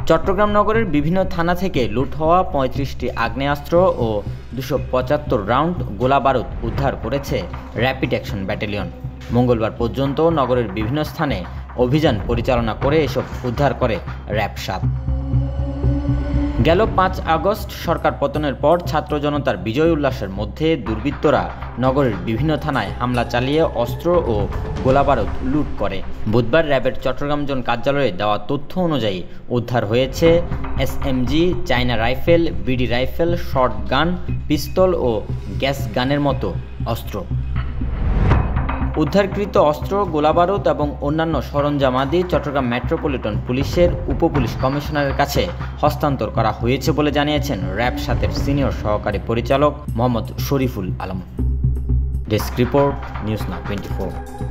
চট্টগ্রাম নগরের বিভিন্ন থানা থেকে লুট হওয়া ৩৫টি আগ্নেয়াস্ত্র ও ২৭৫ রাউন্ড গোলাবারুদ উদ্ধার করেছে র্যাপিড অ্যাকশন ব্যাটালিয়ন। মঙ্গলবার পর্যন্ত নগরের বিভিন্ন স্থানে অভিযান পরিচালনা করে এসব উদ্ধার করে র্যাব-৭। গেল ৫ আগস্ট সরকার পতনের পর ছাত্র জনতার বিজয় উল্লাসের মধ্যে দুর্বৃত্তরা নগরের বিভিন্ন থানায় হামলা চালিয়ে অস্ত্র ও গোলাবারুদ লুট করে। বুধবার র্যাবের চট্টগ্রাম জোন কার্যালয়ে দেওয়া তথ্য অনুযায়ী উদ্ধার হয়েছে SMG, China rifle, BD rifle, short gun, pistol ও গ্যাস গানের মতো অস্ত্র। উদ্ধারকৃত অস্ত্র, গোলাবারুদ এবং অন্যান্য সরঞ্জামাদি চট্টগ্রাম মেট্রোপলিটন পুলিশের উপপুলিশ কমিশনারের কাছে হস্তান্তর করা হয়েছে বলে জানিয়েছেন র্যাব-৭-এর সিনিয়র সহকারী পরিচালক Mohammad Shariful Alam. Desk report, news now 24।